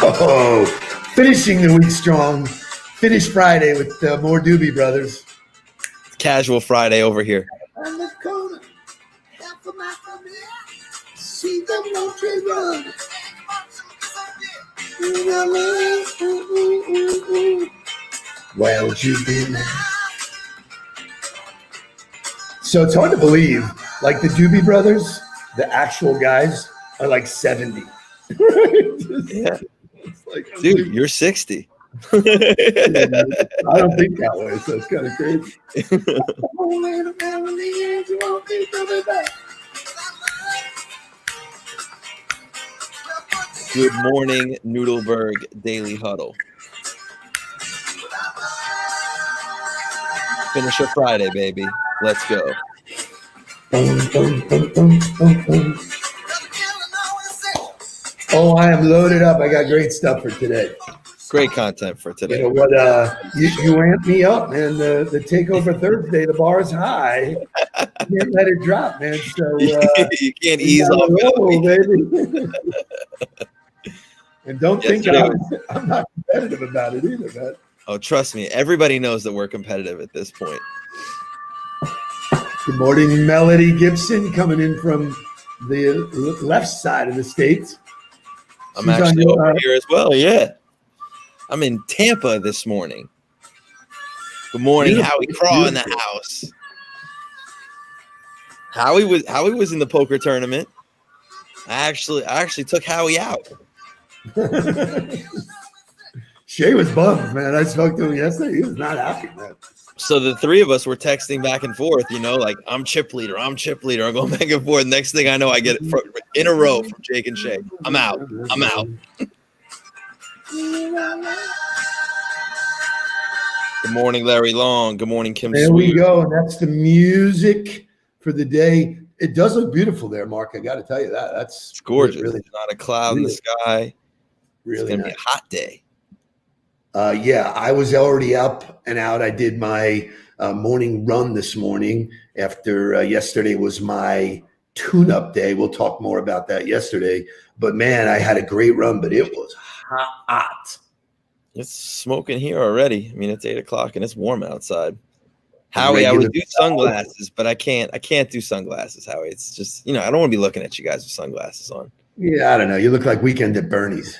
Oh, finishing the week strong. Finish Friday with more Doobie Brothers. Casual Friday over here. On the corner, see the monkey run. Well, you been. So it's hard to believe, like the Doobie Brothers, the actual guys are like 70. Yeah. Like, dude, you're 60. I don't think that way, so it's kind of crazy. Good morning, Nudelberg Daily Huddle. Finish a Friday, baby. Let's go. Oh, I am loaded up. I got great stuff for today. Great content for today. You know what? You amped me up, man. The takeover Thursday, the bar is high. You can't let it drop, man. So you can't ease off, baby. And don't think I'm not competitive about it either, man. Oh, trust me. Everybody knows that we're competitive at this point. Good morning, Melody Gibson, coming in from the left side of the state. I'm actually over here as well. Yeah. I'm in Tampa this morning. Good morning, Howie Craw in the house. Howie was in the poker tournament. I actually took Howie out. Shay was bummed, man. I spoke to him yesterday. He was not happy, man. So the three of us were texting back and forth, like I'm chip leader. I'm going back and forth. Next thing I know, I get it in a row from Jake and Shay. I'm out. Good morning, Larry Long. Good morning, Kim. There we go. And that's the music for the day. It does look beautiful there, Mark. I got to tell you that. It's gorgeous. Really, not a cloud in the sky. Really, it's gonna be a hot day. Yeah, I was already up and out. I did my morning run this morning after yesterday was my tune-up day. We'll talk more about that yesterday. But, man, I had a great run, but it was hot. It's smoking here already. I mean, it's 8 o'clock and it's warm outside. Howie, I would do sunglasses, but I can't do sunglasses, Howie. It's just, I don't want to be looking at you guys with sunglasses on. Yeah, I don't know. You look like Weekend at Bernie's.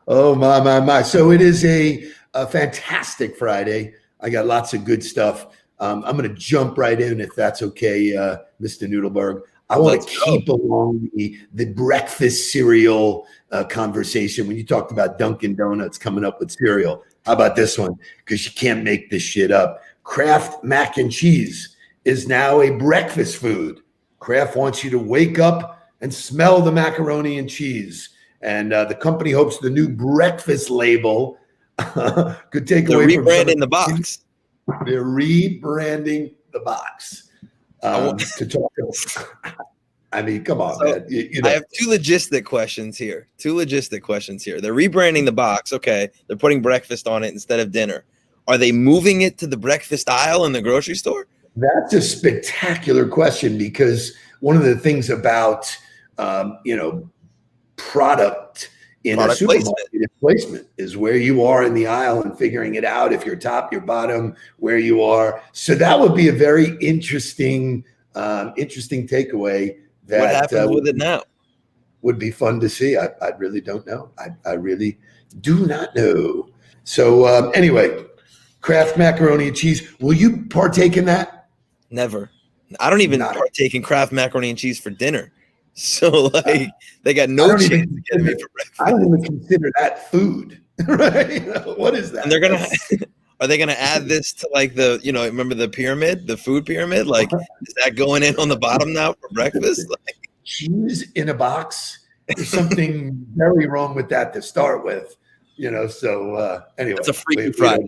Oh, my. So it is a fantastic Friday. I got lots of good stuff. I'm going to jump right in if that's okay, Mr. Nudelberg. I want to keep along the breakfast cereal conversation. When you talked about Dunkin' Donuts coming up with cereal, how about this one? Because you can't make this shit up. Kraft mac and cheese is now a breakfast food. Kraft wants you to wake up and smell the macaroni and cheese. And the company hopes the new breakfast label could take away from rebranding the box. They're rebranding the box. To talk about. I mean, come on, man. I have two logistic questions here. They're rebranding the box. Okay. They're putting breakfast on it instead of dinner. Are they moving it to the breakfast aisle in the grocery store? That's a spectacular question because one of the things about, product in a supermarket placement is where you are in the aisle and figuring it out, if you're top, you're bottom, where you are. So that would be a very interesting takeaway. That, what happens with it now? Would be fun to see. I really don't know. I really do not know. So anyway, Kraft macaroni and cheese. Will you partake in that? Never. I don't even partake in Kraft macaroni and cheese for dinner. So they got no chance to get me for breakfast. I don't even consider that food. Right? What is that? And they're gonna are they gonna add this to the remember the pyramid, the food pyramid? Is that going in on the bottom now for breakfast? Cheese in a box. There's something very wrong with that to start with. So anyway. It's a Freaky Friday.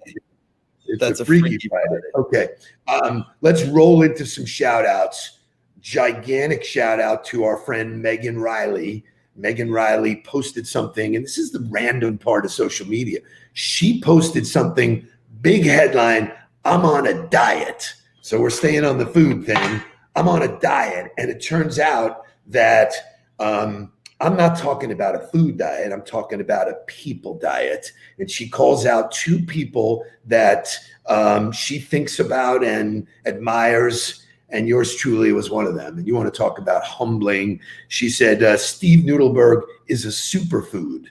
It's a Freaky Friday. Okay. Let's roll into some shout outs. Gigantic shout out to our friend Megan Riley. Megan Riley posted something, and this is the random part of social media. She posted something, big headline, I'm on a diet. So we're staying on the food thing. I'm on a diet. And it turns out that I'm not talking about a food diet. I'm talking about a people diet. And she calls out two people that she thinks about and admires. And yours truly was one of them. And you want to talk about humbling. She said, Steve Nudelberg is a superfood.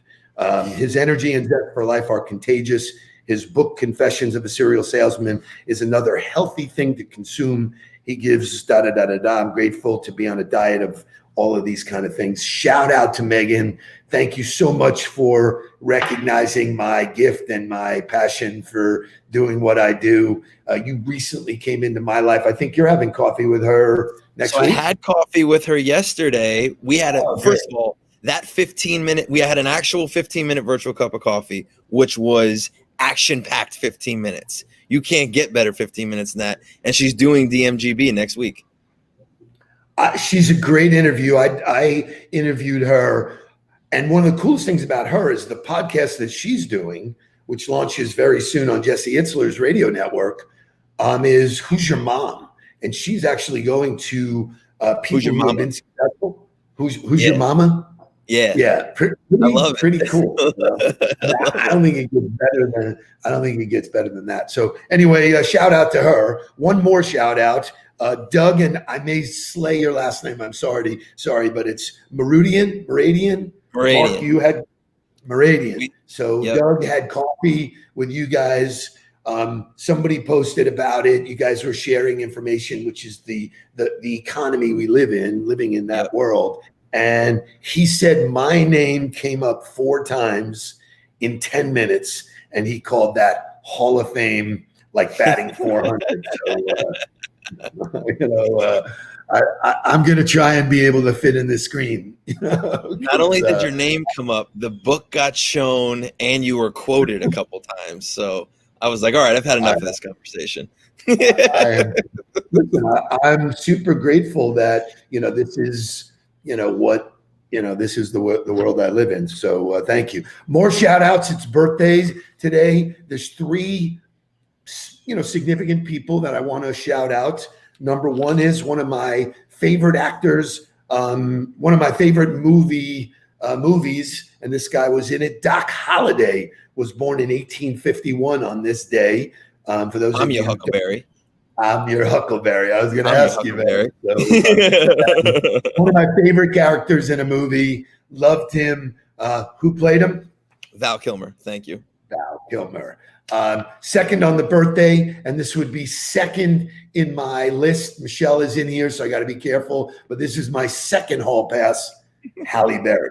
His energy and zest for life are contagious. His book, Confessions of a Serial Salesman, is another healthy thing to consume. He gives da da da da da. I'm grateful to be on a diet of all of these kind of things. Shout out to Megan. Thank you so much for recognizing my gift and my passion for doing what I do. You recently came into my life. I think you're having coffee with her next week. I had coffee with her yesterday. We had first of all, that 15-minute, we had an actual 15-minute virtual cup of coffee, which was action-packed 15 minutes. You can't get better 15 minutes than that. And she's doing DMGB next week. She's a great interview. I interviewed her. And one of the coolest things about her is the podcast that she's doing, which launches very soon on Jesse Itzler's radio network, is Who's Your Mom? And she's actually going to people who have been successful. Who's your mama? Yeah. Yeah. I love it. Pretty cool. I don't think it gets better than that. So anyway, shout out to her. One more shout out. Doug, and I may slay your last name. I'm sorry, but it's Meridian. Mark, you had Meridian. So yep. Doug had coffee with you guys. Somebody posted about it. You guys were sharing information, which is the economy we live in, living in that world. And he said my name came up 4 times in 10 minutes, and he called that Hall of Fame, like batting 400. So, I'm going to try and be able to fit in this screen. Not only did your name come up, the book got shown and you were quoted a couple times. So I was like, all right, I've had enough of this conversation. I'm super grateful that, this is, this is the world I live in. So thank you. More shout outs. It's birthdays today. There's 3 significant people that I want to shout out. Number one is one of my favorite actors, one of my favorite movies, and this guy was in it. Doc Holliday was born in 1851 on this day. For those I'm your Huckleberry. I'm your Huckleberry. I was going to ask you that. So, one of my favorite characters in a movie. Loved him. Who played him? Val Kilmer. Thank you. Val Kilmer. Second on the birthday, and this would be second in my list. Michelle is in here, so I got to be careful. But this is my second hall pass. Halle Berry.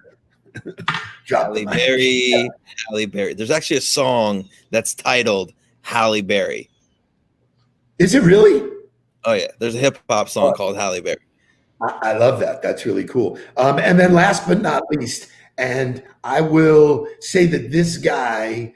Halle Berry. There's actually a song that's titled Halle Berry. Is it really? Oh yeah, there's a hip hop song called Halle Berry. I love that. That's really cool. And then last but not least, and I will say that this guy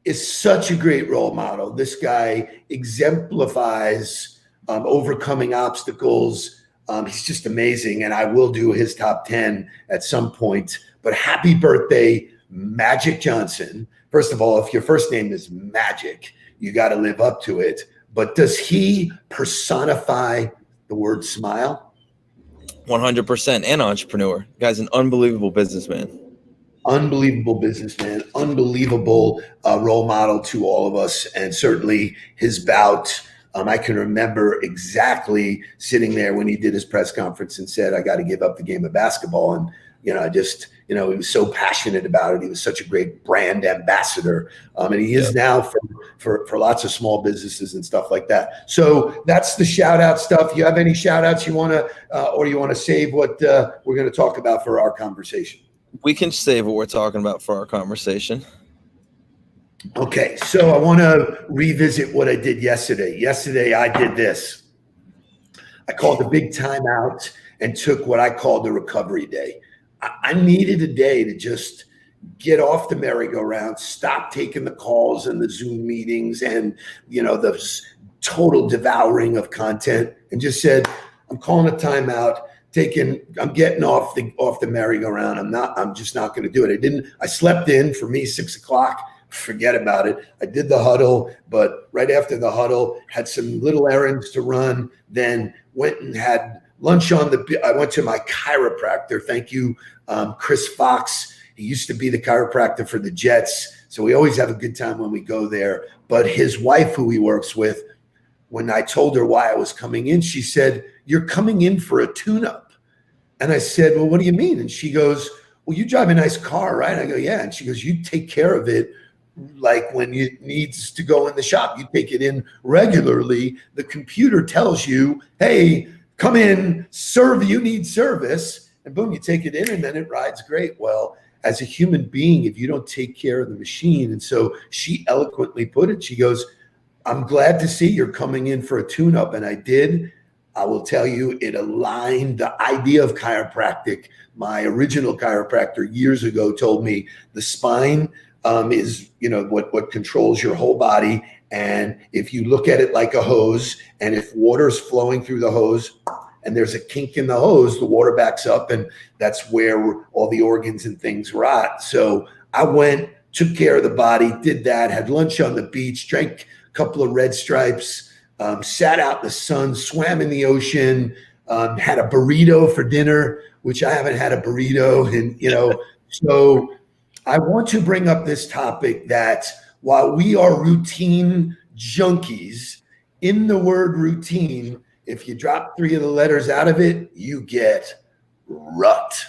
is such a great role model. This guy exemplifies overcoming obstacles. He's just amazing, and I will do his top 10 at some point. But happy birthday, Magic Johnson. First of all, if your first name is Magic, you got to live up to it. But does he personify the word smile? 100%, and entrepreneur. Guy's an unbelievable businessman. Unbelievable businessman, unbelievable role model to all of us, and certainly his bout. I can remember exactly sitting there when he did his press conference and said, I got to give up the game of basketball. And, he was so passionate about it. He was such a great brand ambassador. And he is now for lots of small businesses and stuff like that. So that's the shout out stuff. You have any shout outs you want to, or you want to save what we're going to talk about for our conversation? We can save what we're talking about for our conversation. Okay, so I want to revisit what I did yesterday. Yesterday, I did this. I called a big timeout and took what I called the recovery day. I needed a day to just get off the merry-go-round, stop taking the calls and the Zoom meetings and, the total devouring of content, and just said, I'm calling a timeout. I'm getting off the merry-go-round. I'm just not going to do it. I slept in. For me, 6 o'clock, forget about it. I did the huddle, but right after the huddle, had some little errands to run, then went and had lunch I went to my chiropractor. Thank you, Chris Fox. He used to be the chiropractor for the Jets. So we always have a good time when we go there. But his wife, who he works with, when I told her why I was coming in, she said, "You're coming in for a tune-up." And I said, "Well, what do you mean?" And she goes, "Well, you drive a nice car, right?" I go, "Yeah." And she goes, "You take care of it like when it needs to go in the shop. You take it in regularly. The computer tells you, hey, come in, you need service." And boom, you take it in and then it rides great. Well, as a human being, if you don't take care of the machine, and so she eloquently put it, she goes, "I'm glad to see you're coming in for a tune-up." And I did. I will tell you, it aligned the idea of chiropractic. My original chiropractor years ago told me the spine is, what controls your whole body. And if you look at it like a hose, and if water's flowing through the hose and there's a kink in the hose, the water backs up, and that's where all the organs and things rot. So I went, took care of the body, did that, had lunch on the beach, drank a couple of Red Stripes, sat out in the sun, swam in the ocean, had a burrito for dinner, which I haven't had a burrito. And, so I want to bring up this topic that while we are routine junkies, in the word routine, if you drop 3 of the letters out of it, you get rut.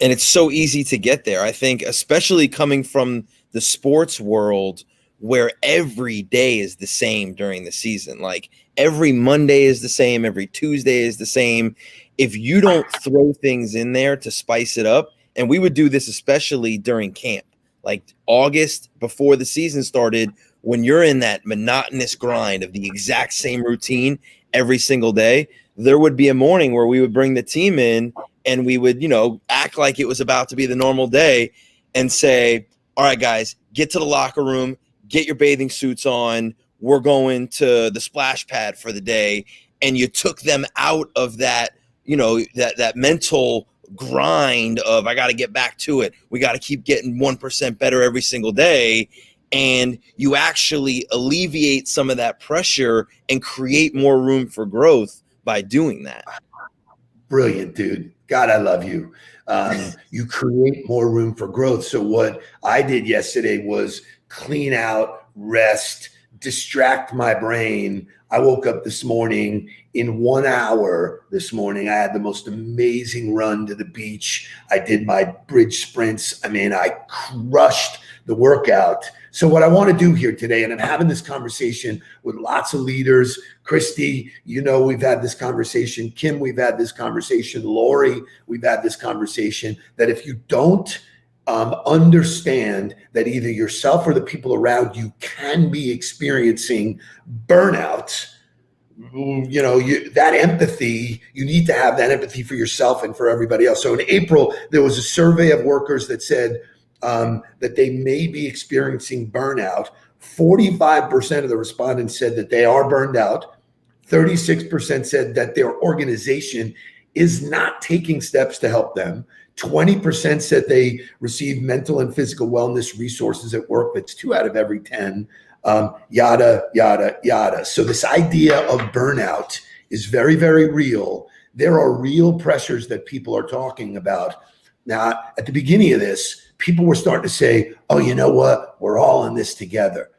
And it's so easy to get there. I think, especially coming from the sports world, where every day is the same during the season. Like every Monday is the same, every Tuesday is the same. If you don't throw things in there to spice it up, and we would do this especially during camp, like August before the season started, when you're in that monotonous grind of the exact same routine every single day, there would be a morning where we would bring the team in and we would, act like it was about to be the normal day and say, all right, guys, get to the locker room, get your bathing suits on. We're going to the splash pad for the day. And you took them out of that, that mental grind of, I got to get back to it. We got to keep getting 1% better every single day. And you actually alleviate some of that pressure and create more room for growth by doing that. Brilliant, dude. God, I love you. You create more room for growth. So what I did yesterday was clean out, rest, distract my brain. I woke up this morning. In 1 hour this morning, I had the most amazing run to the beach. I did my bridge sprints. I crushed the workout. So what I want to do here today, and I'm having this conversation with lots of leaders. Christy, we've had this conversation. Kim, we've had this conversation. Lori, we've had this conversation, that if you don't understand that either yourself or the people around you can be experiencing burnout, that empathy, you need to have that empathy for yourself and for everybody else. So in April, there was a survey of workers that said that they may be experiencing burnout. 45% of the respondents said that they are burned out. 36% said that their organization is not taking steps to help them. 20% said they receive mental and physical wellness resources at work. That's 2 out of every 10. Yada, yada, yada. So this idea of burnout is very, very real. There are real pressures that people are talking about. Now, at the beginning of this, people were starting to say, oh, you know what? We're all in this together.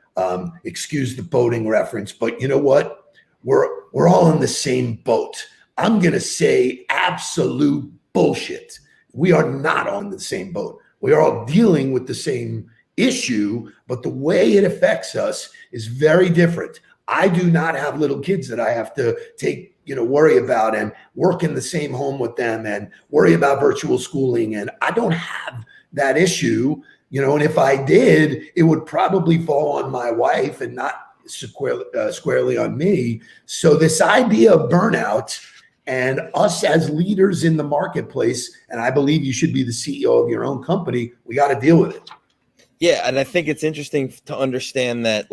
Excuse the boating reference, but you know what? We're all in the same boat. I'm going to say absolute bullshit. We are not on the same boat. We are all dealing with the same issue, but the way it affects us is very different. I do not have little kids that I have to worry about and work in the same home with them and worry about virtual schooling. And I don't have that issue, and if I did, it would probably fall on my wife and not squarely on me. So this idea of burnout, and us as leaders in the marketplace, and I believe you should be the CEO of your own company, we got to deal with it. Yeah, and I think it's interesting to understand that,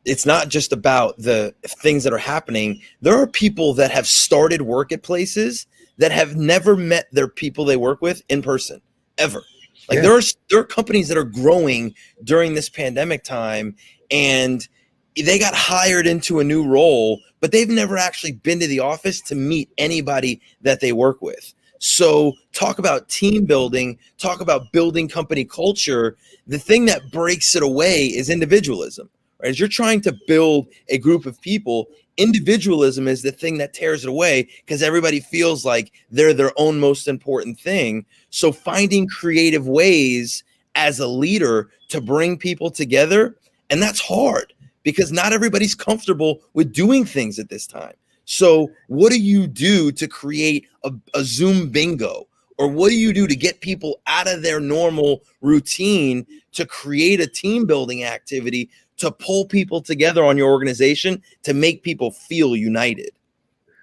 it's not just about the things that are happening. There are people that have started work at places that have never met their people they work with in person, ever. There are companies that are growing during this pandemic time, and they got hired into a new role, but they've never actually been to the office to meet anybody that they work with. So talk about team building, talk about building company culture. The thing that breaks it away is individualism, right? As you're trying to build a group of people, individualism is the thing that tears it away because everybody feels like they're their own most important thing. So finding creative ways as a leader to bring people together, and that's hard because not everybody's comfortable with doing things at this time. So what do you do to create a Zoom bingo? Or what do you do to get people out of their normal routine to create a team building activity to pull people together on your organization to make people feel united?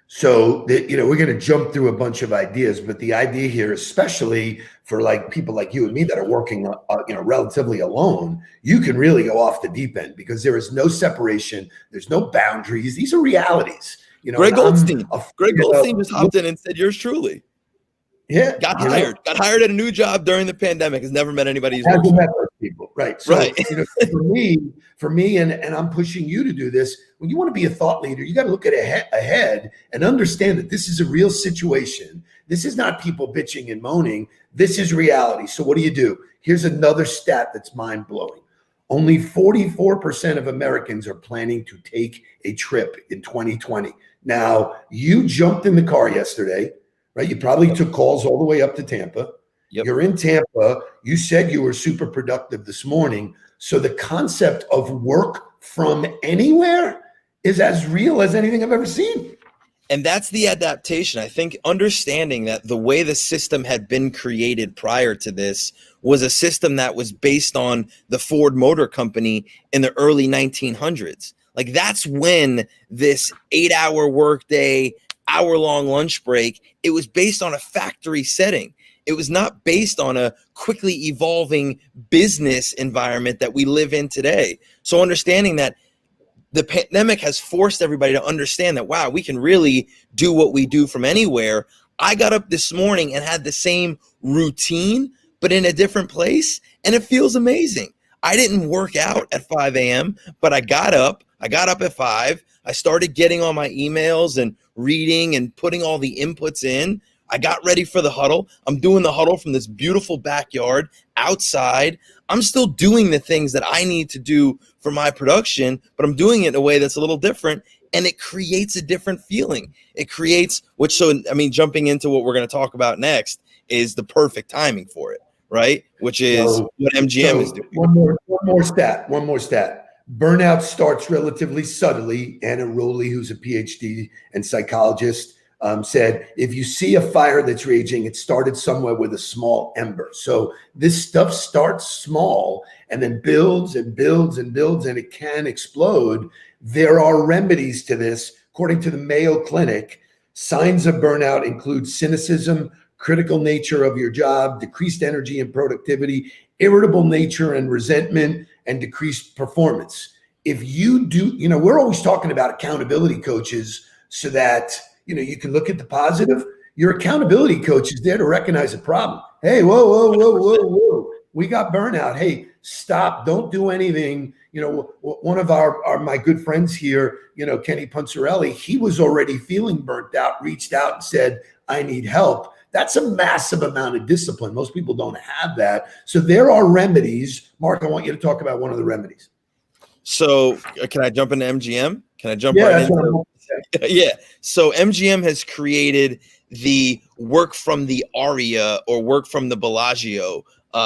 So, we're going to jump through a bunch of ideas, but the idea here, especially for like people like you and me that are working, relatively alone, you can really go off the deep end because there is no separation. There's no boundaries. These are realities. Greg Goldstein just hopped in and said, yours truly. Yeah. Got hired at a new job during the pandemic, has never met anybody who's hasn't met those people. Right. So, right. for me, and I'm pushing you to do this, when you want to be a thought leader, you got to look at ahead and understand that this is a real situation. This is not people bitching and moaning. This is reality. So what do? Here's another stat that's mind blowing. Only 44% of Americans are planning to take a trip in 2020. Now, you jumped in the car yesterday, right? You probably took calls all the way up to Tampa. Yep. You're in Tampa. You said you were super productive this morning. So the concept of work from anywhere is as real as anything I've ever seen. And that's the adaptation. I think understanding that the way the system had been created prior to this was a system that was based on the Ford Motor Company in the early 1900s. Like that's when this 8-hour workday, hour-long lunch break, it was based on a factory setting. It was not based on a quickly evolving business environment that we live in today. So understanding that the pandemic has forced everybody to understand that, wow, we can really do what we do from anywhere. I got up this morning and had the same routine, but in a different place, and it feels amazing. I didn't work out at 5 a.m., but I got up at 5. I started getting on my emails and reading and putting all the inputs in. I got ready for the huddle. I'm doing the huddle from this beautiful backyard outside. I'm still doing the things that I need to do for my production, but I'm doing it in a way that's a little different, and it creates a different feeling. It creates jumping into what we're going to talk about next is the perfect timing for it, right? Which is what MGM is doing. One more stat. Burnout starts relatively subtly. Anna Rowley, who's a PhD and psychologist, said, if you see a fire that's raging, it started somewhere with a small ember. So this stuff starts small and then builds and builds and builds, and it can explode. There are remedies to this. According to the Mayo Clinic, signs of burnout include cynicism, critical nature of your job, decreased energy and productivity, irritable nature and resentment, and decreased performance. If you do, we're always talking about accountability coaches so that you can look at the positive. Your accountability coach is there to recognize a problem. Hey, whoa. We got burnout. Hey, stop. Don't do anything. One of my good friends here, Kenny Punzarelli, he was already feeling burnt out, reached out and said, I need help. That's a massive amount of discipline. Most people don't have that. So there are remedies. Mark, I want you to talk about one of the remedies. So can I jump into MGM? Can I jump right into Yeah. So MGM has created the work from the Aria or work from the Bellagio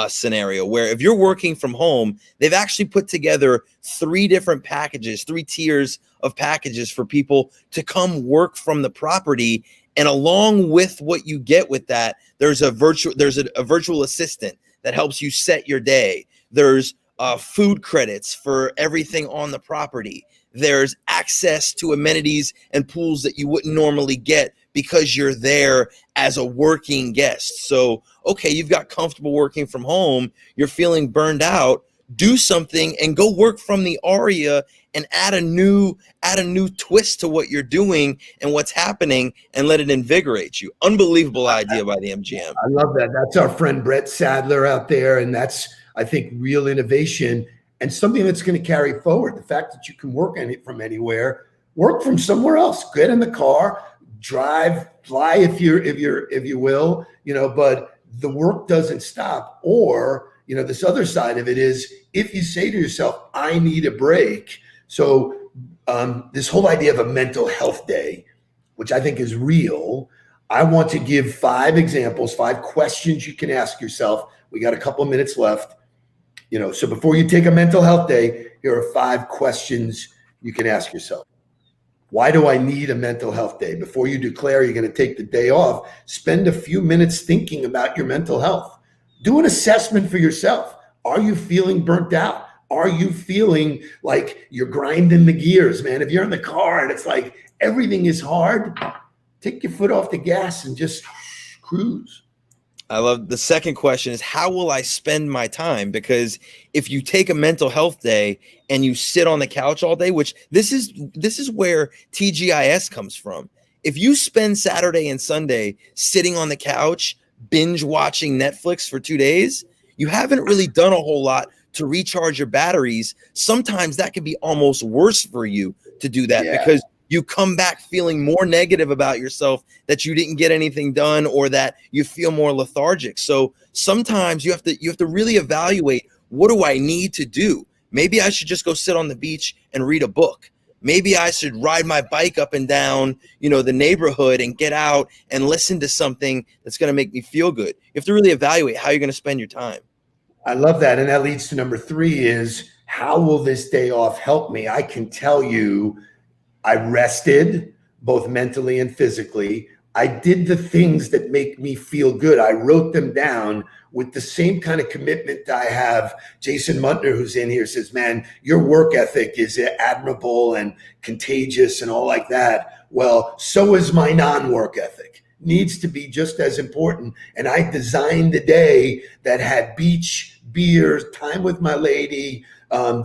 scenario, where if you're working from home, they've actually put together 3 different packages, 3 tiers of packages for people to come work from the property. And along with what you get with that, there's a virtual assistant that helps you set your day. There's food credits for everything on the property. There's access to amenities and pools that you wouldn't normally get because you're there as a working guest. So, okay, you've got comfortable working from home, you're feeling burned out, do something and go work from the Aria and add a new twist to what you're doing and what's happening and let it invigorate you. Unbelievable idea by the MGM. I love that. That's our friend Brett Sadler out there, and that's, I think, real innovation. and something that's going to carry forward. The fact that you can work on it from anywhere, work from somewhere else, get in the car, drive, fly if you will, but the work doesn't stop. Or, this other side of it is, if you say to yourself, I need a break. So this whole idea of a mental health day, which I think is real, I want to give 5 examples, 5 questions you can ask yourself. We got a couple of minutes left. So before you take a mental health day, here are 5 questions you can ask yourself. Why do I need a mental health day? Before you declare you're going to take the day off, spend a few minutes thinking about your mental health. Do an assessment for yourself. Are you feeling burnt out? Are you feeling like you're grinding the gears, man? If you're in the car and it's like everything is hard, take your foot off the gas and just cruise. I love the second question is, how will I spend my time? Because if you take a mental health day and you sit on the couch all day, which this is where TGIS comes from. If you spend Saturday and Sunday sitting on the couch, binge watching Netflix for 2 days, you haven't really done a whole lot to recharge your batteries. Sometimes that can be almost worse for you to do that, because you come back feeling more negative about yourself, that you didn't get anything done, or that you feel more lethargic. So sometimes you have to really evaluate, what do I need to do? Maybe I should just go sit on the beach and read a book. Maybe I should ride my bike up and down, the neighborhood, and get out and listen to something that's going to make me feel good. You have to really evaluate how you're going to spend your time. I love that. And that leads to number 3 is, how will this day off help me? I can tell you, I rested both mentally and physically. I did the things that make me feel good. I wrote them down with the same kind of commitment I have. Jason Muntner, who's in here, says, man, your work ethic is admirable and contagious and all like that. Well, so is my non-work ethic. Needs to be just as important. And I designed a day that had beach, beers, time with my lady,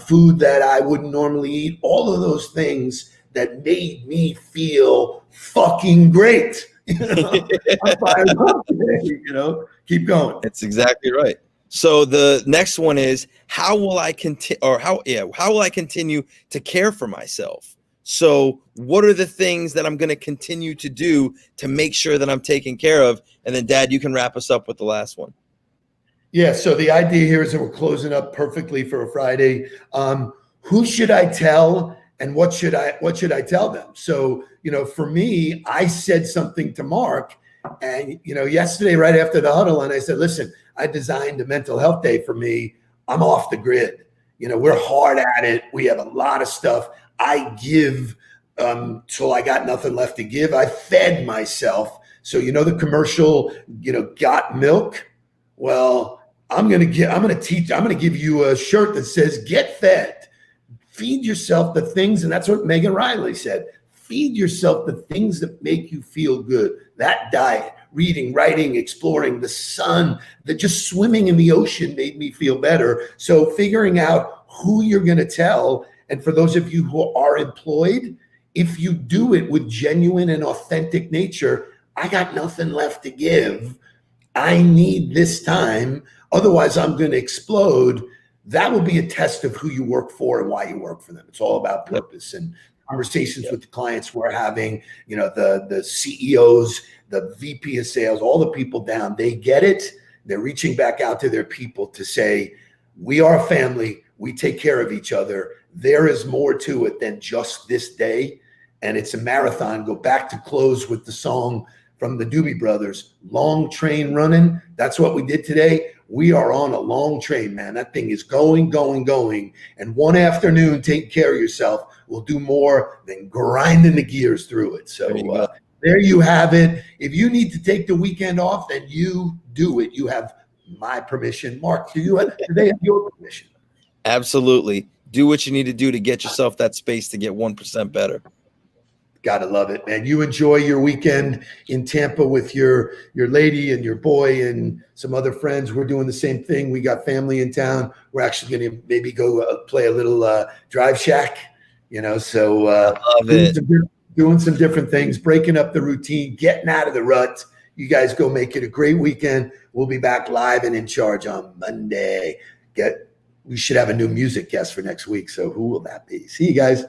food that I wouldn't normally eat, all of those things that made me feel fucking great. I'm fired up today, keep going. That's exactly right. So the next one is, how will I continue to care for myself? So what are the things that I'm going to continue to do to make sure that I'm taken care of? And then, Dad, you can wrap us up with the last one. Yeah. So the idea here is that we're closing up perfectly for a Friday. Who should I tell? And what should I tell them? So, for me, I said something to Mark, and, yesterday, right after the huddle, and I said, listen, I designed a mental health day for me. I'm off the grid. We're hard at it. We have a lot of stuff. I give till I got nothing left to give. I fed myself. So, the commercial, got milk. Well, I'm going to give you a shirt that says get fed. Feed yourself the things, and that's what Megan Riley said. Feed yourself the things that make you feel good. That diet, reading, writing, exploring, the sun, just swimming in the ocean made me feel better. So figuring out who you're going to tell. And for those of you who are employed, if you do it with genuine and authentic nature, I got nothing left to give. I need this time. Otherwise, I'm going to explode. That will be a test of who you work for and why you work for them. It's all about purpose. And conversations with the clients we're having, the CEOs, the VP of sales, all the people down, they get it. They're reaching back out to their people to say, we are a family. We take care of each other. There is more to it than just this day. And it's a marathon. Go back to close with the song from the Doobie Brothers, Long Train Running. That's what we did today. We are on a long train, man. That thing is going, going, going. And one afternoon, taking care of yourself will do more than grinding the gears through it. So there you have it. If you need to take the weekend off, then you do it. You have my permission. Mark, do they have your permission? Absolutely. Do what you need to do to get yourself that space to get 1% better. Gotta love it, man. You enjoy your weekend in Tampa with your lady and your boy and some other friends. We're doing the same thing. We got family in town. We're actually going to maybe go play a little drive shack, so love it. Doing some different things, breaking up the routine, getting out of the rut. You guys go make it a great weekend. We'll be back live and in charge on Monday. we should have a new music guest for next week. So who will that be? See you guys.